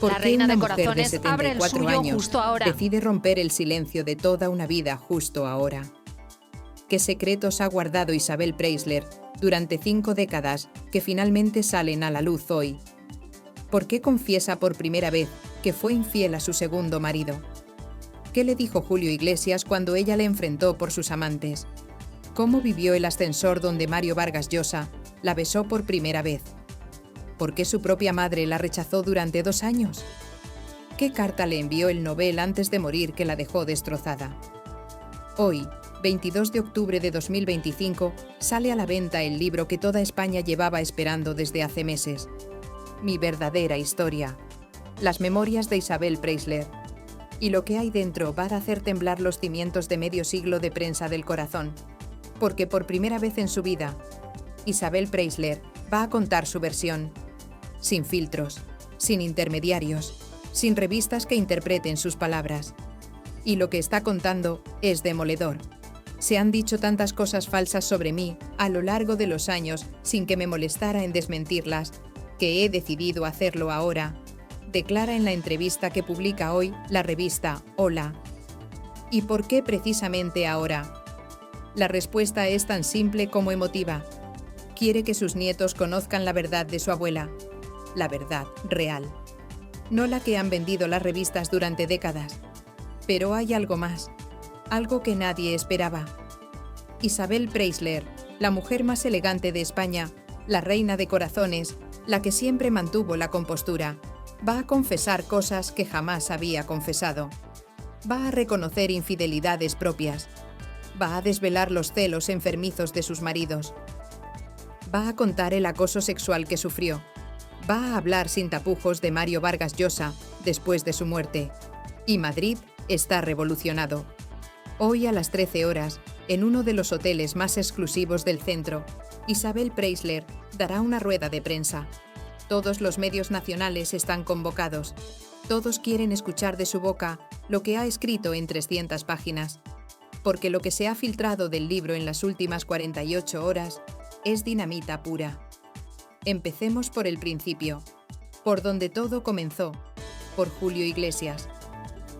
¿Por La qué reina una de mujer de corazones abre el 74 suyo años justo ahora. decide romper el silencio de toda una vida justo ahora? ¿Qué secretos ha guardado Isabel Preisler durante 5 décadas que finalmente salen a la luz hoy? ¿Por qué confiesa por primera vez que fue infiel a su segundo marido? ¿Qué le dijo Julio Iglesias cuando ella le enfrentó por sus amantes? ¿Cómo vivió el ascensor donde Mario Vargas Llosa la besó por primera vez? ¿Por qué su propia madre la rechazó durante 2 años? ¿Qué carta le envió el Nobel antes de morir que la dejó destrozada? Hoy, 22 de octubre de 2025, sale a la venta el libro que toda España llevaba esperando desde hace meses. Mi verdadera historia. Las memorias de Isabel Preisler. Y lo que hay dentro va a hacer temblar los cimientos de medio siglo de prensa del corazón. Porque por primera vez en su vida, Isabel Preisler va a contar su versión. Sin filtros, sin intermediarios, sin revistas que interpreten sus palabras. Y lo que está contando es demoledor. Se han dicho tantas cosas falsas sobre mí a lo largo de los años sin que me molestara en desmentirlas, que he decidido hacerlo ahora, declara en la entrevista que publica hoy la revista Hola. ¿Y por qué precisamente ahora? La respuesta es tan simple como emotiva. Quiere que sus nietos conozcan la verdad de su abuela, la verdad real, no la que han vendido las revistas durante décadas. Pero hay algo más, algo que nadie esperaba. Isabel Preisler, la mujer más elegante de España, la reina de corazones, la que siempre mantuvo la compostura, va a confesar cosas que jamás había confesado. Va a reconocer infidelidades propias. Va a desvelar los celos enfermizos de sus maridos. Va a contar el acoso sexual que sufrió. Va a hablar sin tapujos de Mario Vargas Llosa después de su muerte. Y Madrid está revolucionado. Hoy a las 13 horas, en uno de los hoteles más exclusivos del centro, Isabel Preisler dará una rueda de prensa. Todos los medios nacionales están convocados. Todos quieren escuchar de su boca lo que ha escrito en 300 páginas. Porque lo que se ha filtrado del libro en las últimas 48 horas es dinamita pura. Empecemos por el principio, por donde todo comenzó, por Julio Iglesias,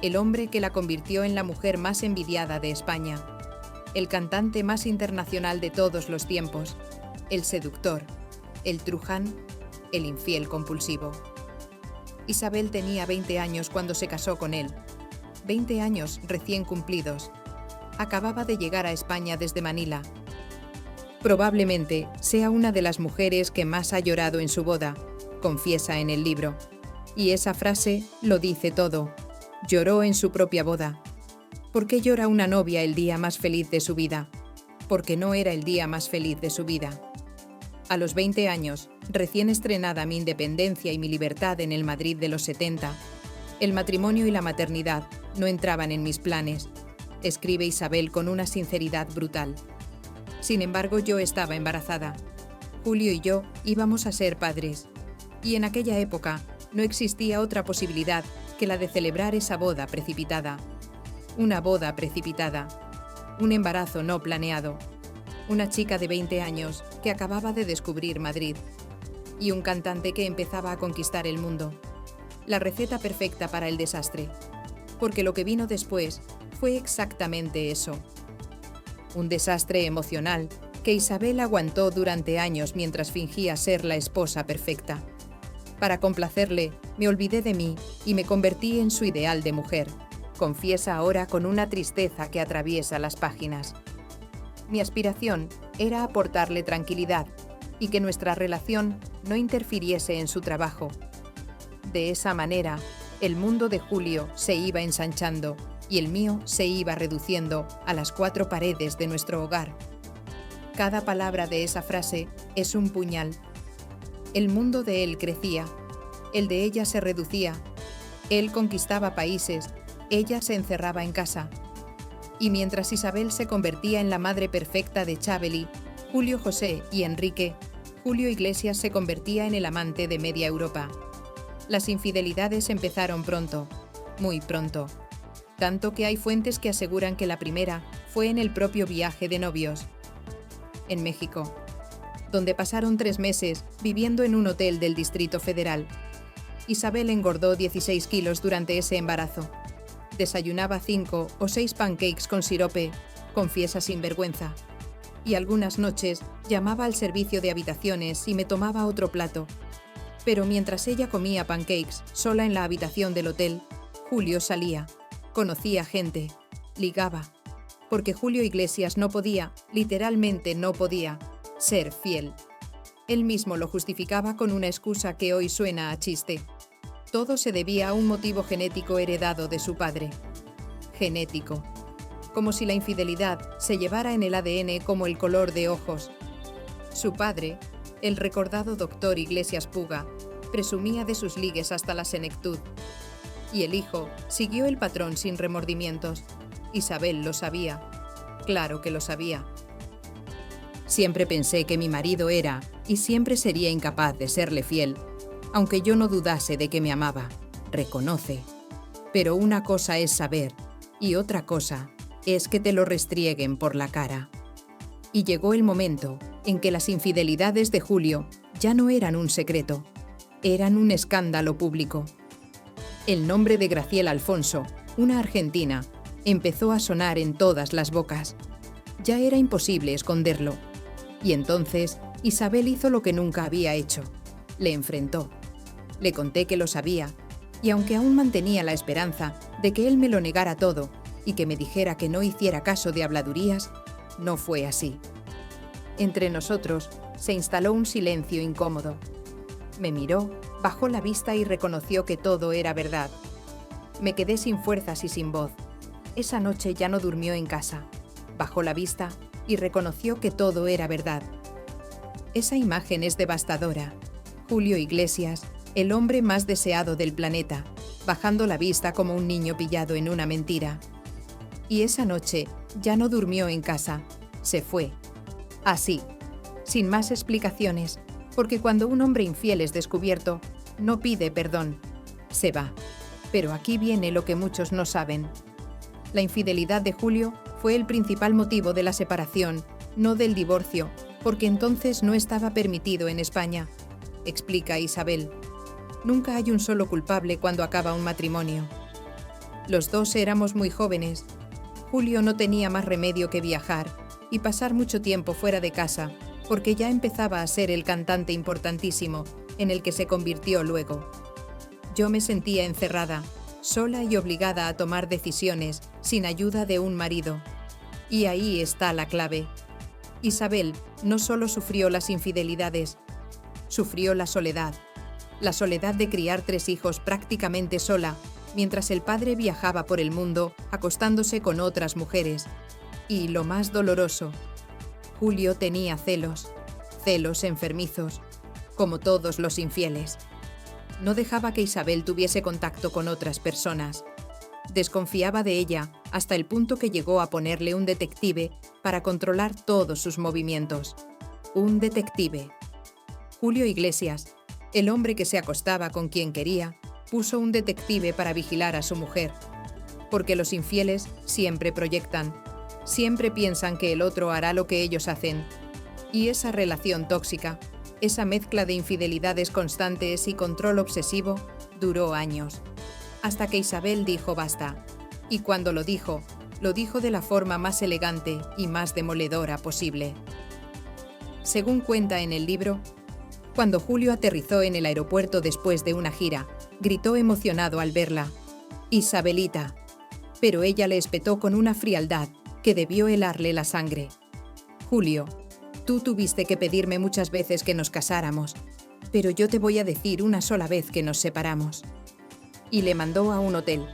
el hombre que la convirtió en la mujer más envidiada de España, el cantante más internacional de todos los tiempos, el seductor, el truján, el infiel compulsivo. Isabel tenía 20 años cuando se casó con él, 20 años recién cumplidos. Acababa de llegar a España desde Manila. Probablemente sea una de las mujeres que más ha llorado en su boda, confiesa en el libro. Y esa frase lo dice todo. Lloró en su propia boda. ¿Por qué llora una novia el día más feliz de su vida? Porque no era el día más feliz de su vida. A los 20 años, recién estrenada mi independencia y mi libertad en el Madrid de los 70, el matrimonio y la maternidad no entraban en mis planes, escribe Isabel con una sinceridad brutal. Sin embargo, yo estaba embarazada. Julio y yo íbamos a ser padres. Y en aquella época no existía otra posibilidad que la de celebrar esa boda precipitada. Una boda precipitada. Un embarazo no planeado. Una chica de 20 años que acababa de descubrir Madrid. Y un cantante que empezaba a conquistar el mundo. La receta perfecta para el desastre. Porque lo que vino después fue exactamente eso. Un desastre emocional que Isabel aguantó durante años mientras fingía ser la esposa perfecta. Para complacerle, me olvidé de mí y me convertí en su ideal de mujer, confiesa ahora con una tristeza que atraviesa las páginas. Mi aspiración era aportarle tranquilidad y que nuestra relación no interfiriese en su trabajo. De esa manera, el mundo de Julio se iba ensanchando y el mío se iba reduciendo a las 4 paredes de nuestro hogar. Cada palabra de esa frase es un puñal. El mundo de él crecía, el de ella se reducía. Él conquistaba países, ella se encerraba en casa. Y mientras Isabel se convertía en la madre perfecta de Chabeli, Julio José y Enrique, Julio Iglesias se convertía en el amante de media Europa. Las infidelidades empezaron pronto, muy pronto. Tanto que hay fuentes que aseguran que la primera fue en el propio viaje de novios, en México, donde pasaron 3 meses viviendo en un hotel del Distrito Federal. Isabel engordó 16 kilos durante ese embarazo. Desayunaba 5 o 6 pancakes con sirope, confiesa sin vergüenza. Y algunas noches llamaba al servicio de habitaciones y me tomaba otro plato. Pero mientras ella comía pancakes sola en la habitación del hotel, Julio salía, conocía gente, ligaba. Porque Julio Iglesias no podía, literalmente no podía, ser fiel. Él mismo lo justificaba con una excusa que hoy suena a chiste. Todo se debía a un motivo genético heredado de su padre. Genético. Como si la infidelidad se llevara en el ADN como el color de ojos. Su padre, el recordado doctor Iglesias Puga, presumía de sus ligues hasta la senectud. Y el hijo siguió el patrón sin remordimientos. Isabel lo sabía. Claro que lo sabía. Siempre pensé que mi marido era, y siempre sería incapaz de serle fiel, aunque yo no dudase de que me amaba, reconoce. Pero una cosa es saber, y otra cosa es que te lo restrieguen por la cara. Y llegó el momento en que las infidelidades de Julio ya no eran un secreto, eran un escándalo público. El nombre de Graciela Alfonso, una argentina, empezó a sonar en todas las bocas. Ya era imposible esconderlo. Y entonces Isabel hizo lo que nunca había hecho. Le enfrentó. Le conté que lo sabía, y aunque aún mantenía la esperanza de que él me lo negara todo y que me dijera que no hiciera caso de habladurías, no fue así. Entre nosotros se instaló un silencio incómodo. Me miró, bajó la vista y reconoció que todo era verdad. Me quedé sin fuerzas y sin voz. Esa noche ya no durmió en casa. Bajó la vista y reconoció que todo era verdad. Esa imagen es devastadora. Julio Iglesias, el hombre más deseado del planeta, bajando la vista como un niño pillado en una mentira. Y esa noche ya no durmió en casa. Se fue. Así, sin más explicaciones, porque cuando un hombre infiel es descubierto, no pide perdón. Se va. Pero aquí viene lo que muchos no saben. La infidelidad de Julio fue el principal motivo de la separación, no del divorcio, porque entonces no estaba permitido en España, explica Isabel. Nunca hay un solo culpable cuando acaba un matrimonio. Los dos éramos muy jóvenes. Julio no tenía más remedio que viajar y pasar mucho tiempo fuera de casa, porque ya empezaba a ser el cantante importantísimo en el que se convirtió luego. Yo me sentía encerrada, sola y obligada a tomar decisiones sin ayuda de un marido. Y ahí está la clave. Isabel no solo sufrió las infidelidades, sufrió la soledad de criar 3 hijos prácticamente sola, mientras el padre viajaba por el mundo acostándose con otras mujeres. Y lo más doloroso, Julio tenía celos enfermizos, como todos los infieles. No dejaba que Isabel tuviese contacto con otras personas. Desconfiaba de ella hasta el punto que llegó a ponerle un detective para controlar todos sus movimientos. Un detective. Julio Iglesias, el hombre que se acostaba con quien quería, puso un detective para vigilar a su mujer. Porque los infieles siempre proyectan, siempre piensan que el otro hará lo que ellos hacen. Y esa relación tóxica, esa mezcla de infidelidades constantes y control obsesivo, duró años. Hasta que Isabel dijo basta. Y cuando lo dijo de la forma más elegante y más demoledora posible. Según cuenta en el libro, cuando Julio aterrizó en el aeropuerto después de una gira, gritó emocionado al verla: «Isabelita». Pero ella le espetó con una frialdad que debió helarle la sangre. «Julio, tú tuviste que pedirme muchas veces que nos casáramos, pero yo te voy a decir una sola vez que nos separamos». Y le mandó a un hotel,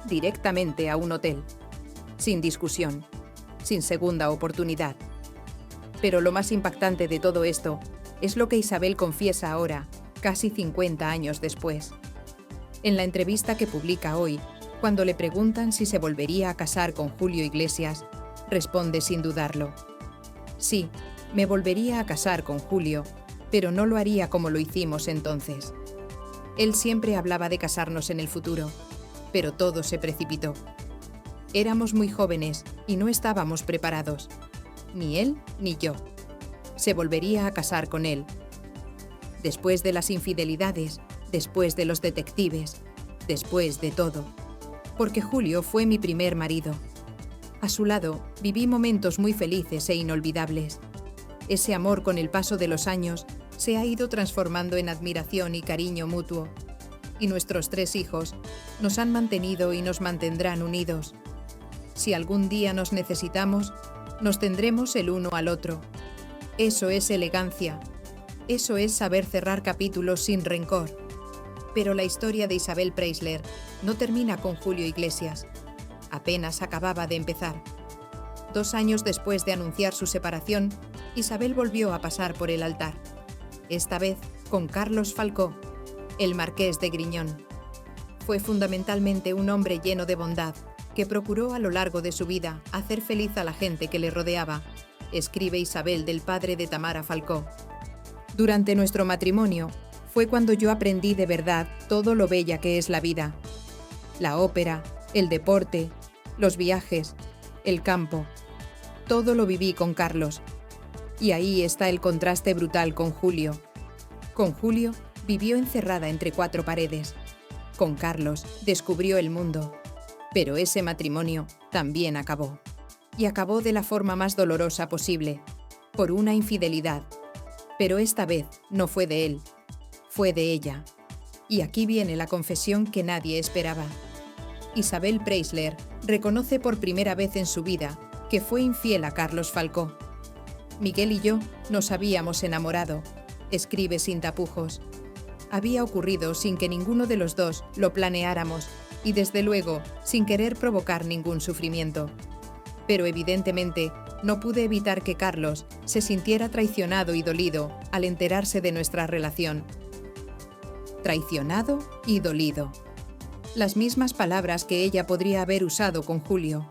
directamente a un hotel, sin discusión, sin segunda oportunidad. Pero lo más impactante de todo esto es lo que Isabel confiesa ahora, casi 50 años después. En la entrevista que publica hoy, cuando le preguntan si se volvería a casar con Julio Iglesias, responde sin dudarlo: «Sí, me volvería a casar con Julio, pero no lo haría como lo hicimos entonces». Él siempre hablaba de casarnos en el futuro, pero todo se precipitó. Éramos muy jóvenes y no estábamos preparados, ni él ni yo. Se volvería a casar con él. Después de las infidelidades, después de los detectives, después de todo. Porque Julio fue mi primer marido. A su lado viví momentos muy felices e inolvidables. Ese amor con el paso de los años se ha ido transformando en admiración y cariño mutuo. Y nuestros 3 hijos nos han mantenido y nos mantendrán unidos. Si algún día nos necesitamos, nos tendremos el uno al otro. Eso es elegancia. Eso es saber cerrar capítulos sin rencor. Pero la historia de Isabel Preisler no termina con Julio Iglesias. Apenas acababa de empezar. 2 años después de anunciar su separación, Isabel volvió a pasar por el altar. Esta vez con Carlos Falcó, el marqués de Griñón. Fue fundamentalmente un hombre lleno de bondad, que procuró a lo largo de su vida hacer feliz a la gente que le rodeaba, escribe Isabel del padre de Tamara Falcó. Durante nuestro matrimonio, fue cuando yo aprendí de verdad todo lo bella que es la vida. La ópera, el deporte, los viajes, el campo. Todo lo viví con Carlos. Y ahí está el contraste brutal con Julio. Con Julio vivió encerrada entre 4 paredes. Con Carlos descubrió el mundo. Pero ese matrimonio también acabó. Y acabó de la forma más dolorosa posible, por una infidelidad. Pero esta vez no fue de él, fue de ella. Y aquí viene la confesión que nadie esperaba. Isabel Preisler reconoce por primera vez en su vida que fue infiel a Carlos Falcó. Miguel y yo nos habíamos enamorado, escribe sin tapujos. Había ocurrido sin que ninguno de los dos lo planeáramos y desde luego sin querer provocar ningún sufrimiento. Pero evidentemente no pude evitar que Carlos se sintiera traicionado y dolido al enterarse de nuestra relación. Traicionado y dolido. Las mismas palabras que ella podría haber usado con Julio,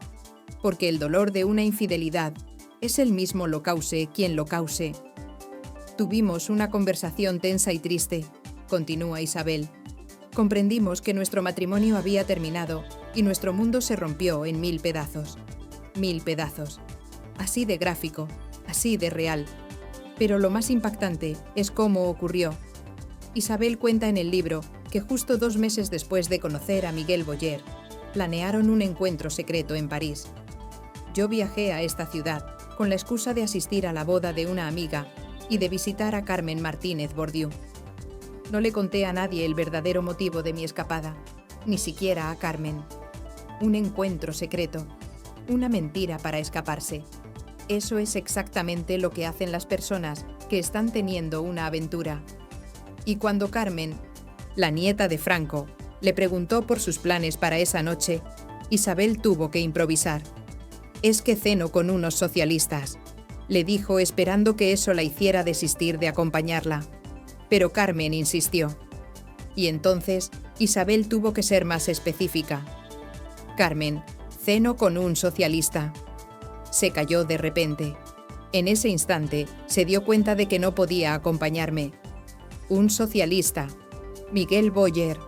porque el dolor de una infidelidad es el mismo lo cause quien lo cause. Tuvimos una conversación tensa y triste, continúa Isabel. Comprendimos que nuestro matrimonio había terminado y nuestro mundo se rompió en 1000 pedazos. 1000 pedazos. Así de gráfico, así de real. Pero lo más impactante es cómo ocurrió. Isabel cuenta en el libro que justo 2 meses después de conocer a Miguel Boyer, planearon un encuentro secreto en París. Yo viajé a esta ciudad con la excusa de asistir a la boda de una amiga y de visitar a Carmen Martínez Bordiú. No le conté a nadie el verdadero motivo de mi escapada, ni siquiera a Carmen. Un encuentro secreto, una mentira para escaparse. Eso es exactamente lo que hacen las personas que están teniendo una aventura. Y cuando Carmen, la nieta de Franco, le preguntó por sus planes para esa noche, Isabel tuvo que improvisar. «Es que ceno con unos socialistas», le dijo esperando que eso la hiciera desistir de acompañarla. Pero Carmen insistió. Y entonces Isabel tuvo que ser más específica. «Carmen, ceno con un socialista». Se calló de repente. En ese instante se dio cuenta de que no podía acompañarme. Un socialista, Miguel Boyer,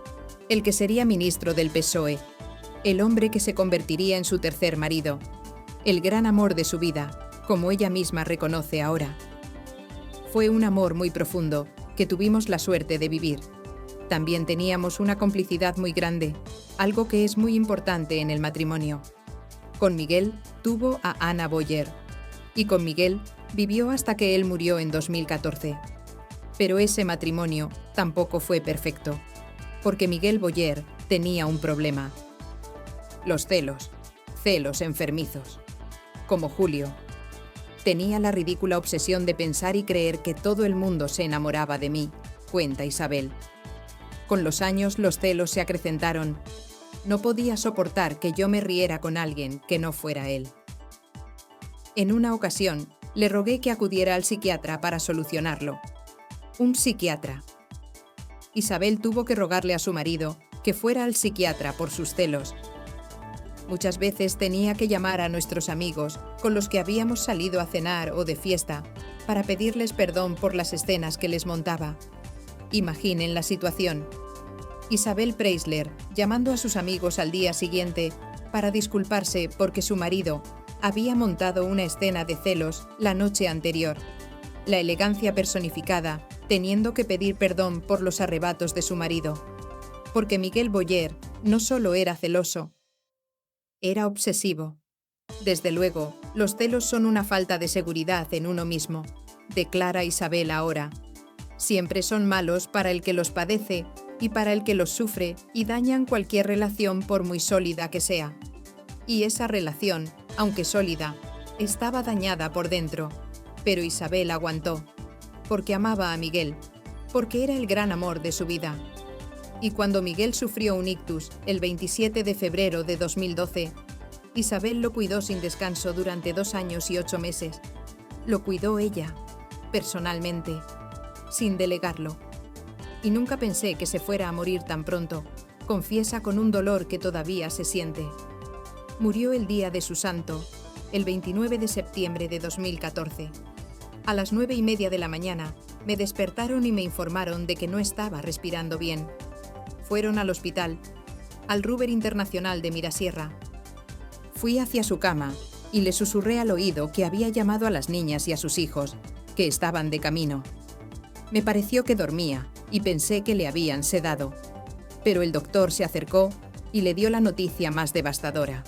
el que sería ministro del PSOE, el hombre que se convertiría en su tercer marido, el gran amor de su vida, como ella misma reconoce ahora. Fue un amor muy profundo que tuvimos la suerte de vivir. También teníamos una complicidad muy grande, algo que es muy importante en el matrimonio. Con Miguel tuvo a Ana Boyer, y con Miguel vivió hasta que él murió en 2014. Pero ese matrimonio tampoco fue perfecto, porque Miguel Boyer tenía un problema. Los celos, celos enfermizos. Como Julio. Tenía la ridícula obsesión de pensar y creer que todo el mundo se enamoraba de mí, cuenta Isabel. Con los años los celos se acrecentaron. No podía soportar que yo me riera con alguien que no fuera él. En una ocasión, le rogué que acudiera al psiquiatra para solucionarlo. Un psiquiatra. Isabel tuvo que rogarle a su marido que fuera al psiquiatra por sus celos. Muchas veces tenía que llamar a nuestros amigos con los que habíamos salido a cenar o de fiesta para pedirles perdón por las escenas que les montaba. Imaginen la situación. Isabel Preisler llamando a sus amigos al día siguiente para disculparse porque su marido había montado una escena de celos la noche anterior. la elegancia personificada, teniendo que pedir perdón por los arrebatos de su marido. Porque Miguel Boyer no solo era celoso, era obsesivo. Desde luego, los celos son una falta de seguridad en uno mismo, declara Isabel ahora. Siempre son malos para el que los padece y para el que los sufre y dañan cualquier relación por muy sólida que sea. Y esa relación, aunque sólida, estaba dañada por dentro, pero Isabel aguantó, porque amaba a Miguel, porque era el gran amor de su vida. Y cuando Miguel sufrió un ictus el 27 de febrero de 2012, Isabel lo cuidó sin descanso durante 2 años y 8 meses. Lo cuidó ella, personalmente, sin delegarlo. Y nunca pensé que se fuera a morir tan pronto, confiesa con un dolor que todavía se siente. Murió el día de su santo, el 29 de septiembre de 2014. A las 9:30 de la mañana, me despertaron y me informaron de que no estaba respirando bien. Fueron al hospital, al Ruber Internacional de Mirasierra. Fui hacia su cama y le susurré al oído que había llamado a las niñas y a sus hijos, que estaban de camino. Me pareció que dormía y pensé que le habían sedado. Pero el doctor se acercó y le dio la noticia más devastadora.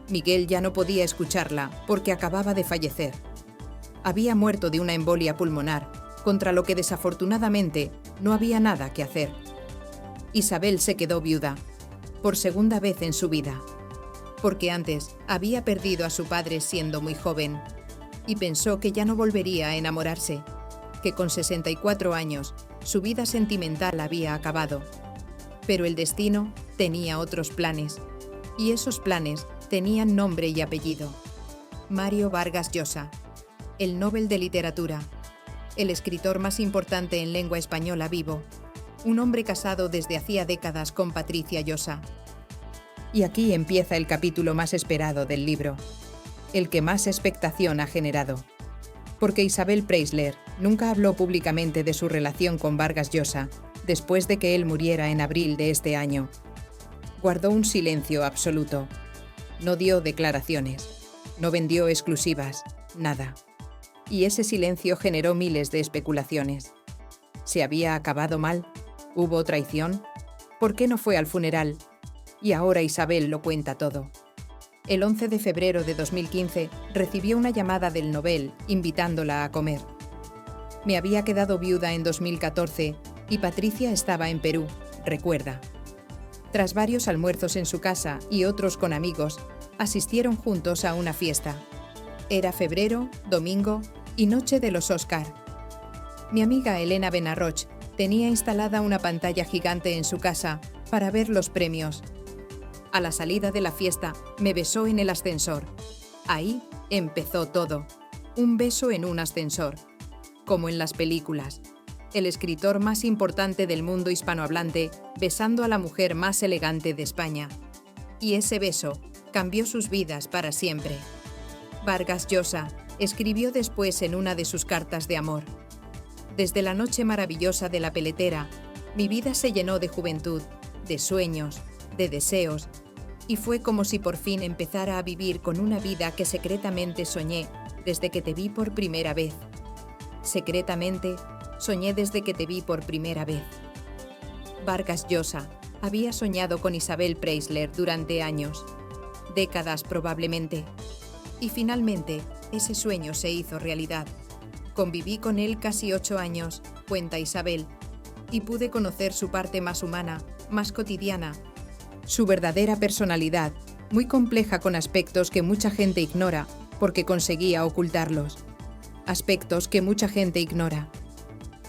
Miguel ya no podía escucharla porque acababa de fallecer. Había muerto de una embolia pulmonar, contra lo que desafortunadamente no había nada que hacer. Isabel se quedó viuda, por segunda vez en su vida, porque antes había perdido a su padre siendo muy joven, y pensó que ya no volvería a enamorarse, que con 64 años su vida sentimental había acabado. Pero el destino tenía otros planes, y esos planes tenían nombre y apellido. Mario Vargas Llosa, el Nobel de Literatura, el escritor más importante en lengua española vivo, un hombre casado desde hacía décadas con Patricia Llosa. Y aquí empieza el capítulo más esperado del libro, el que más expectación ha generado. Porque Isabel Preisler nunca habló públicamente de su relación con Vargas Llosa después de que él muriera en abril de este año. Guardó un silencio absoluto. No dio declaraciones, no vendió exclusivas, nada. Y ese silencio generó miles de especulaciones. ¿Se había acabado mal? ¿Hubo traición? ¿Por qué no fue al funeral? Y ahora Isabel lo cuenta todo. El 11 de febrero de 2015 recibió una llamada del Nobel invitándola a comer. Me había quedado viuda en 2014 y Patricia estaba en Perú, recuerda. Tras varios almuerzos en su casa y otros con amigos, asistieron juntos a una fiesta. Era febrero, domingo y noche de los Oscar. Mi amiga Elena Benarroch tenía instalada una pantalla gigante en su casa para ver los premios. A la salida de la fiesta, me besó en el ascensor. Ahí empezó todo. Un beso en un ascensor. Como en las películas. El escritor más importante del mundo hispanohablante besando a la mujer más elegante de España. Y ese beso cambió sus vidas para siempre. Vargas Llosa escribió después en una de sus cartas de amor: desde la noche maravillosa de la peletera, mi vida se llenó de juventud, de sueños, de deseos, y fue como si por fin empezara a vivir con una vida que secretamente soñé desde que te vi por primera vez. Secretamente, soñé desde que te vi por primera vez. Vargas Llosa había soñado con Isabel Preisler durante años, décadas probablemente, y finalmente ese sueño se hizo realidad. Conviví con él casi 8 años, cuenta Isabel, y pude conocer su parte más humana, más cotidiana, su verdadera personalidad, muy compleja con aspectos que mucha gente ignora porque conseguía ocultarlos. Aspectos que mucha gente ignora.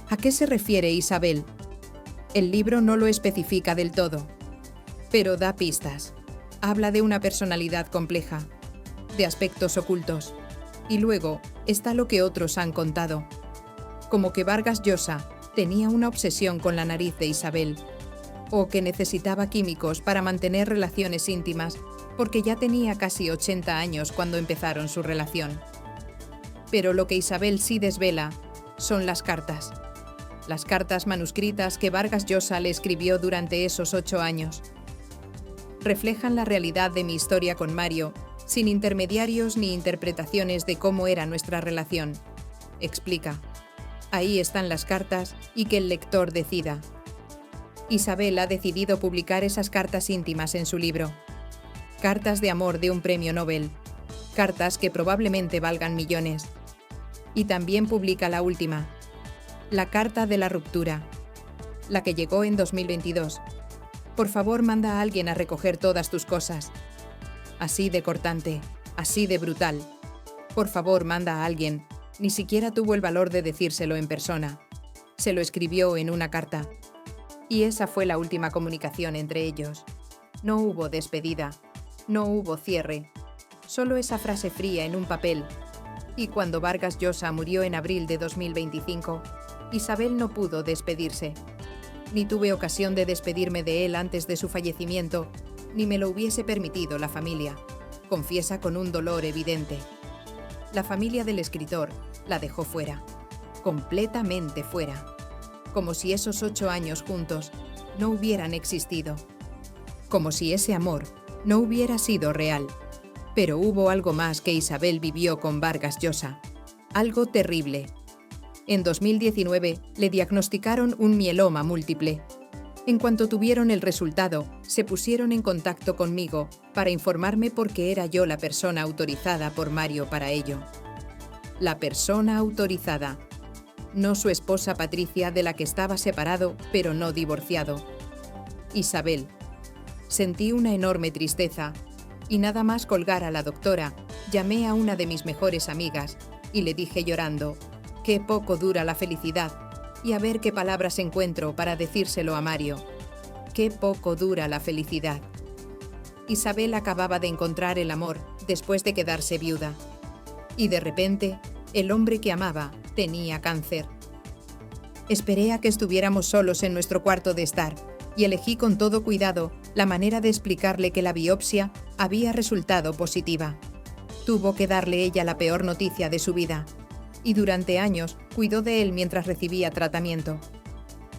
¿A qué se refiere Isabel? El libro no lo especifica del todo, pero da pistas. Habla de una personalidad compleja, de aspectos ocultos, y luego está lo que otros han contado, como que Vargas Llosa tenía una obsesión con la nariz de Isabel, o que necesitaba químicos para mantener relaciones íntimas porque ya tenía casi 80 años cuando empezaron su relación. Pero lo que Isabel sí desvela son las cartas manuscritas que Vargas Llosa le escribió durante esos 8 años. Reflejan la realidad de mi historia con Mario, sin intermediarios ni interpretaciones de cómo era nuestra relación. explica. Ahí están las cartas y que el lector decida. Isabel ha decidido publicar esas cartas íntimas en su libro. Cartas de amor de un premio Nobel. Cartas que probablemente valgan millones. Y también publica la última. La carta de la ruptura. La que llegó en 2022. Por favor, manda a alguien a recoger todas tus cosas. Así de cortante, así de brutal. Por favor, manda a alguien. Ni siquiera tuvo el valor de decírselo en persona. Se lo escribió en una carta. Y esa fue la última comunicación entre ellos. No hubo despedida. No hubo cierre. Solo esa frase fría en un papel. Y cuando Vargas Llosa murió en abril de 2025, Isabel no pudo despedirse. Ni tuve ocasión de despedirme de él antes de su fallecimiento, ni me lo hubiese permitido la familia, confiesa con un dolor evidente. La familia del escritor la dejó fuera, completamente fuera, como si esos 8 años juntos no hubieran existido, como si ese amor no hubiera sido real. Pero hubo algo más que Isabel vivió con Vargas Llosa, algo terrible. En 2019 le diagnosticaron un mieloma múltiple. En cuanto tuvieron el resultado, se pusieron en contacto conmigo para informarme porque era yo la persona autorizada por Mario para ello. La persona autorizada. No su esposa Patricia, de la que estaba separado, pero no divorciado. Isabel. Sentí una enorme tristeza y nada más colgar a la doctora, llamé a una de mis mejores amigas y le dije llorando: qué poco dura la felicidad, y a ver qué palabras encuentro para decírselo a Mario. Qué poco dura la felicidad. Isabel acababa de encontrar el amor después de quedarse viuda. Y de repente, el hombre que amaba tenía cáncer. Esperé a que estuviéramos solos en nuestro cuarto de estar y elegí con todo cuidado la manera de explicarle que la biopsia había resultado positiva. Tuvo que darle ella la peor noticia de su vida. Y durante años cuidó de él mientras recibía tratamiento.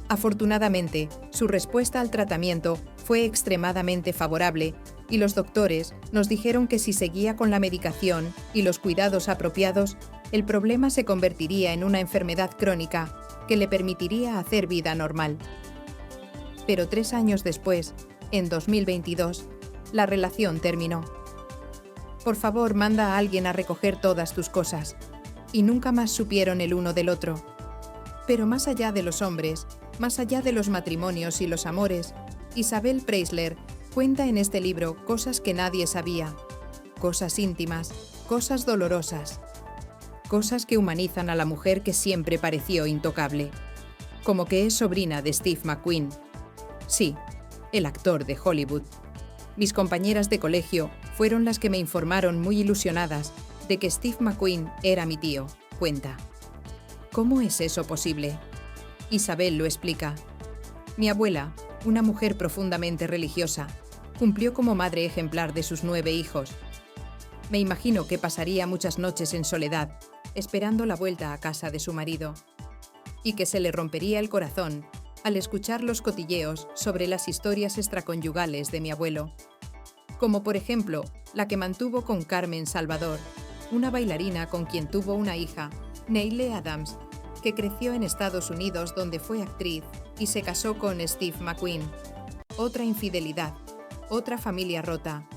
Afortunadamente, su respuesta al tratamiento fue extremadamente favorable y los doctores nos dijeron que si seguía con la medicación y los cuidados apropiados, el problema se convertiría en una enfermedad crónica que le permitiría hacer vida normal. Pero 3 años después, en 2022, la relación terminó. Por favor, manda a alguien a recoger todas tus cosas. Y nunca más supieron el uno del otro. Pero más allá de los hombres, más allá de los matrimonios y los amores, Isabel Preisler cuenta en este libro cosas que nadie sabía, cosas íntimas, cosas dolorosas, cosas que humanizan a la mujer que siempre pareció intocable, como que es sobrina de Steve McQueen. Sí, el actor de Hollywood. Mis compañeras de colegio fueron las que me informaron muy ilusionadas de que Steve McQueen era mi tío, cuenta. ¿Cómo es eso posible? Isabel lo explica. Mi abuela, una mujer profundamente religiosa, cumplió como madre ejemplar de sus 9 hijos. Me imagino que pasaría muchas noches en soledad, esperando la vuelta a casa de su marido, y que se le rompería el corazón al escuchar los cotilleos sobre las historias extraconyugales de mi abuelo, como por ejemplo la que mantuvo con Carmen Salvador, una bailarina con quien tuvo una hija, Neile Adams, que creció en Estados Unidos donde fue actriz y se casó con Steve McQueen. Otra infidelidad, otra familia rota.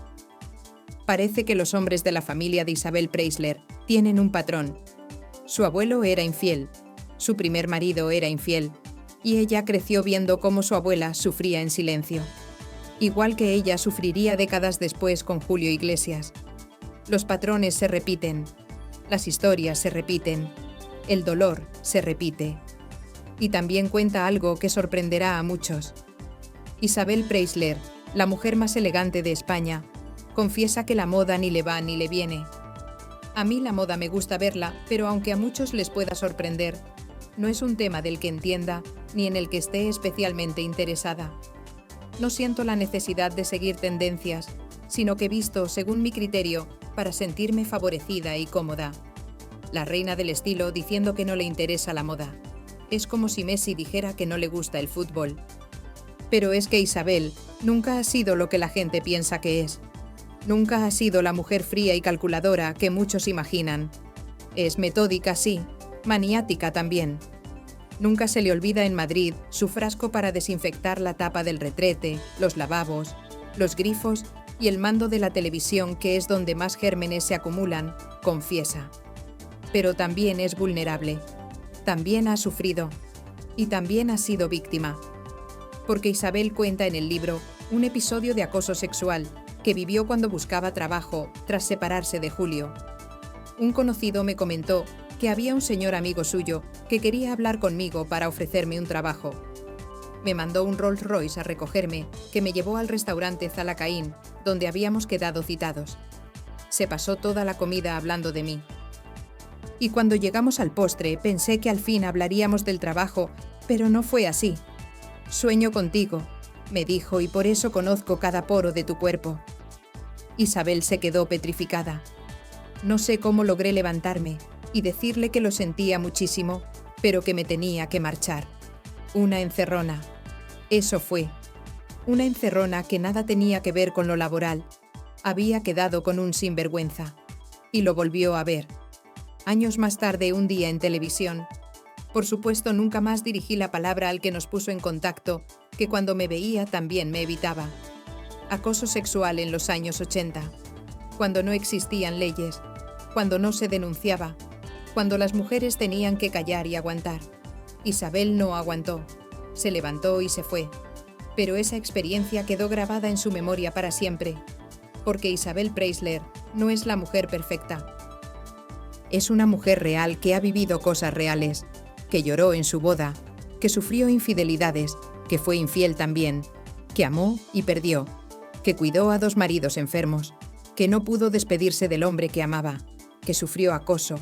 Parece que los hombres de la familia de Isabel Preisler tienen un patrón. Su abuelo era infiel, su primer marido era infiel, y ella creció viendo cómo su abuela sufría en silencio. Igual que ella sufriría décadas después con Julio Iglesias. Los patrones se repiten, las historias se repiten, el dolor se repite. Y también cuenta algo que sorprenderá a muchos. Isabel Preisler, la mujer más elegante de España, confiesa que la moda ni le va ni le viene. A mí la moda me gusta verla, pero aunque a muchos les pueda sorprender, no es un tema del que entienda ni en el que esté especialmente interesada. No siento la necesidad de seguir tendencias, sino que visto según mi criterio para sentirme favorecida y cómoda. La reina del estilo diciendo que no le interesa la moda. Es como si Messi dijera que no le gusta el fútbol. Pero es que Isabel nunca ha sido lo que la gente piensa que es. Nunca ha sido la mujer fría y calculadora que muchos imaginan. Es metódica, sí, Maniática también. Nunca se le olvida en Madrid su frasco para desinfectar la tapa del retrete, los lavabos, los grifos y el mando de la televisión, que es donde más gérmenes se acumulan, confiesa. Pero también es vulnerable. También ha sufrido. Y también ha sido víctima. Porque Isabel cuenta en el libro un episodio de acoso sexual que vivió cuando buscaba trabajo tras separarse de Julio. Un conocido me comentó que había un señor amigo suyo que quería hablar conmigo para ofrecerme un trabajo. Me mandó un Rolls Royce a recogerme, que me llevó al restaurante Zalacaín, donde habíamos quedado citados. Se pasó toda la comida hablando de mí. Y cuando llegamos al postre, pensé que al fin hablaríamos del trabajo, pero no fue así. «Sueño contigo», me dijo, «y por eso conozco cada poro de tu cuerpo». Isabel se quedó petrificada. No sé cómo logré levantarme y decirle que lo sentía muchísimo, pero que me tenía que marchar. Una encerrona. Eso fue. Una encerrona que nada tenía que ver con lo laboral. Había quedado con un sinvergüenza. Y lo volvió a ver. Años más tarde, un día en televisión. Por supuesto, nunca más dirigí la palabra al que nos puso en contacto, que cuando me veía también me evitaba. Acoso sexual en los años 80. Cuando no existían leyes. Cuando no se denunciaba. Cuando las mujeres tenían que callar y aguantar. Isabel no aguantó. Se levantó y se fue. Pero esa experiencia quedó grabada en su memoria para siempre. Porque Isabel Preisler no es la mujer perfecta. Es una mujer real que ha vivido cosas reales, que lloró en su boda, que sufrió infidelidades, que fue infiel también, que amó y perdió, que cuidó a 2 maridos enfermos, que no pudo despedirse del hombre que amaba, que sufrió acoso,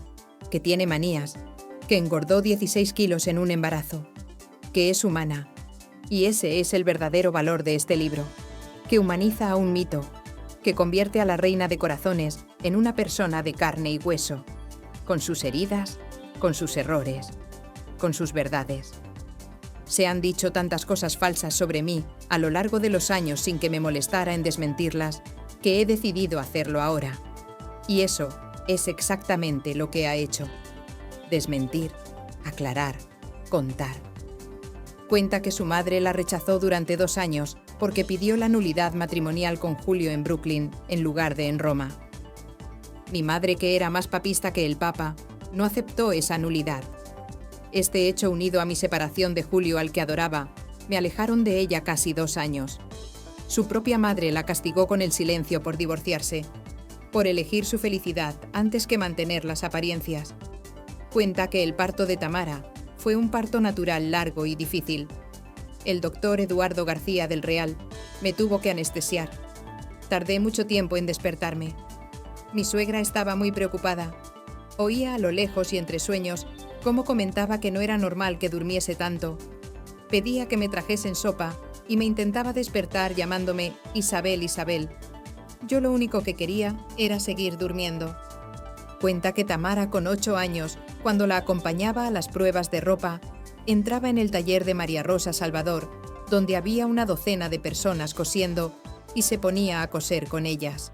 que tiene manías, que engordó 16 kilos en un embarazo, que es humana. Y ese es el verdadero valor de este libro, que humaniza a un mito, que convierte a la reina de corazones en una persona de carne y hueso, con sus heridas, con sus errores, con sus verdades. Se han dicho tantas cosas falsas sobre mí a lo largo de los años sin que me molestara en desmentirlas, que he decidido hacerlo ahora. Y eso es exactamente lo que ha hecho. Desmentir, aclarar, contar. Cuenta que su madre la rechazó durante 2 años porque pidió la nulidad matrimonial con Julio en Brooklyn en lugar de en Roma. Mi madre, que era más papista que el Papa, no aceptó esa nulidad. Este hecho, unido a mi separación de Julio, al que adoraba, me alejaron de ella casi 2 años. Su propia madre la castigó con el silencio por divorciarse, por elegir su felicidad antes que mantener las apariencias. Cuenta que el parto de Tamara fue un parto natural largo y difícil. El doctor Eduardo García del Real me tuvo que anestesiar. Tardé mucho tiempo en despertarme. Mi suegra estaba muy preocupada. Oía a lo lejos y entre sueños cómo comentaba que no era normal que durmiese tanto. Pedía que me trajesen sopa y me intentaba despertar llamándome Isabel, Isabel. Yo lo único que quería era seguir durmiendo. Cuenta que Tamara, con 8 años, cuando la acompañaba a las pruebas de ropa, entraba en el taller de María Rosa Salvador, donde había una docena de personas cosiendo, y se ponía a coser con ellas.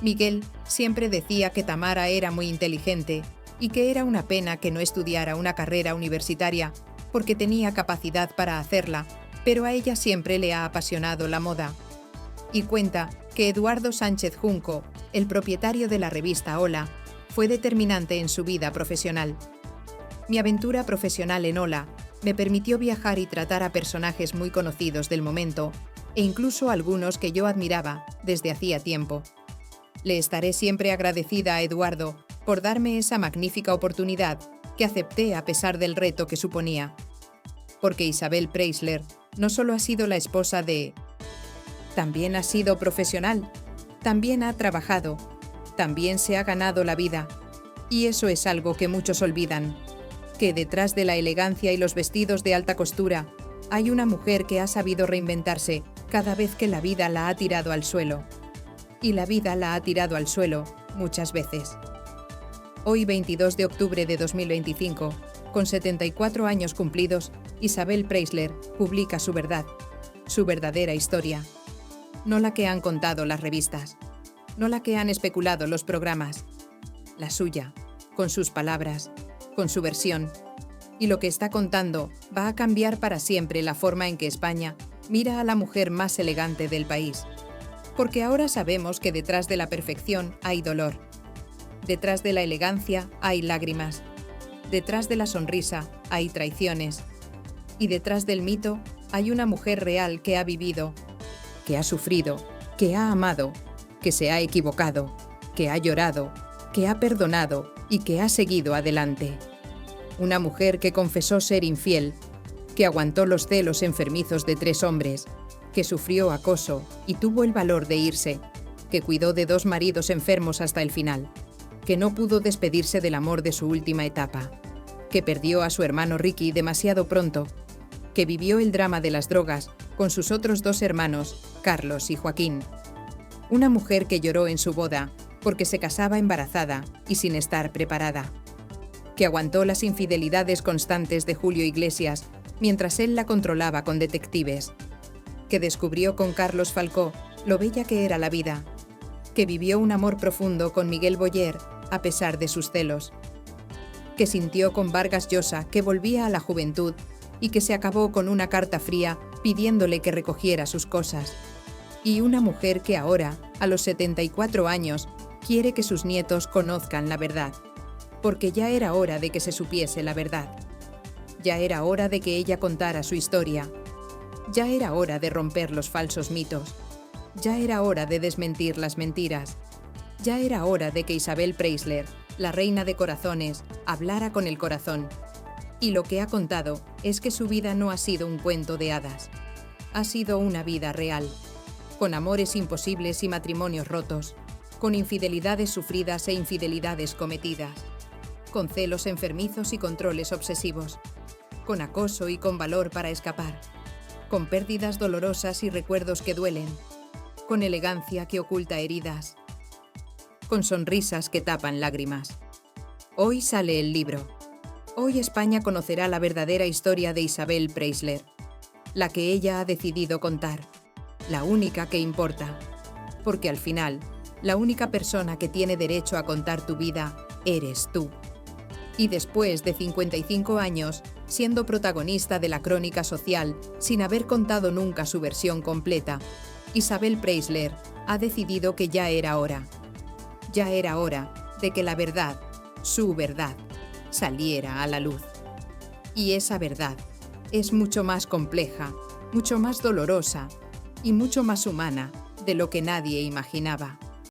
Miguel siempre decía que Tamara era muy inteligente y que era una pena que no estudiara una carrera universitaria porque tenía capacidad para hacerla, pero a ella siempre le ha apasionado la moda. Y cuenta que Eduardo Sánchez Junco, el propietario de la revista Hola, fue determinante en su vida profesional. Mi aventura profesional en Hola me permitió viajar y tratar a personajes muy conocidos del momento e incluso algunos que yo admiraba desde hacía tiempo. Le estaré siempre agradecida a Eduardo por darme esa magnífica oportunidad que acepté a pesar del reto que suponía. Porque Isabel Preisler no solo ha sido la esposa de... También ha sido profesional, también ha trabajado, también se ha ganado la vida. Y eso es algo que muchos olvidan, que detrás de la elegancia y los vestidos de alta costura hay una mujer que ha sabido reinventarse cada vez que la vida la ha tirado al suelo. Y la vida la ha tirado al suelo muchas veces. Hoy, 22 de octubre de 2025, con 74 años cumplidos, Isabel Preisler publica su verdad, su verdadera historia. No la que han contado las revistas, no la que han especulado los programas, la suya, con sus palabras, con su versión. Y lo que está contando va a cambiar para siempre la forma en que España mira a la mujer más elegante del país. Porque ahora sabemos que detrás de la perfección hay dolor. Detrás de la elegancia hay lágrimas. Detrás de la sonrisa hay traiciones. Y detrás del mito hay una mujer real que ha vivido, que ha sufrido, que ha amado, que se ha equivocado, que ha llorado, que ha perdonado y que ha seguido adelante. Una mujer que confesó ser infiel, que aguantó los celos enfermizos de 3 hombres, que sufrió acoso y tuvo el valor de irse, que cuidó de 2 maridos enfermos hasta el final, que no pudo despedirse del amor de su última etapa, que perdió a su hermano Ricky demasiado pronto, que vivió el drama de las drogas con sus otros 2 hermanos, Carlos y Joaquín. Una mujer que lloró en su boda porque se casaba embarazada y sin estar preparada, que aguantó las infidelidades constantes de Julio Iglesias mientras él la controlaba con detectives, que descubrió con Carlos Falcó lo bella que era la vida, que vivió un amor profundo con Miguel Boyer a pesar de sus celos, que sintió con Vargas Llosa que volvía a la juventud y que se acabó con una carta fría pidiéndole que recogiera sus cosas, y una mujer que ahora, a los 74 años, quiere que sus nietos conozcan la verdad, porque ya era hora de que se supiese la verdad. Ya era hora de que ella contara su historia. Ya era hora de romper los falsos mitos. Ya era hora de desmentir las mentiras. Ya era hora de que Isabel Preisler, la reina de corazones, hablara con el corazón. Y lo que ha contado es que su vida no ha sido un cuento de hadas. Ha sido una vida real, con amores imposibles y matrimonios rotos, con infidelidades sufridas e infidelidades cometidas, con celos enfermizos y controles obsesivos, con acoso y con valor para escapar, con pérdidas dolorosas y recuerdos que duelen, con elegancia que oculta heridas, con sonrisas que tapan lágrimas. Hoy sale el libro. Hoy España conocerá la verdadera historia de Isabel Preisler, la que ella ha decidido contar, la única que importa, porque al final, la única persona que tiene derecho a contar tu vida eres tú. Y después de 55 años, siendo protagonista de la crónica social sin haber contado nunca su versión completa, Isabel Preisler ha decidido que ya era hora. Ya era hora de que la verdad, su verdad, saliera a la luz. Y esa verdad es mucho más compleja, mucho más dolorosa y mucho más humana de lo que nadie imaginaba.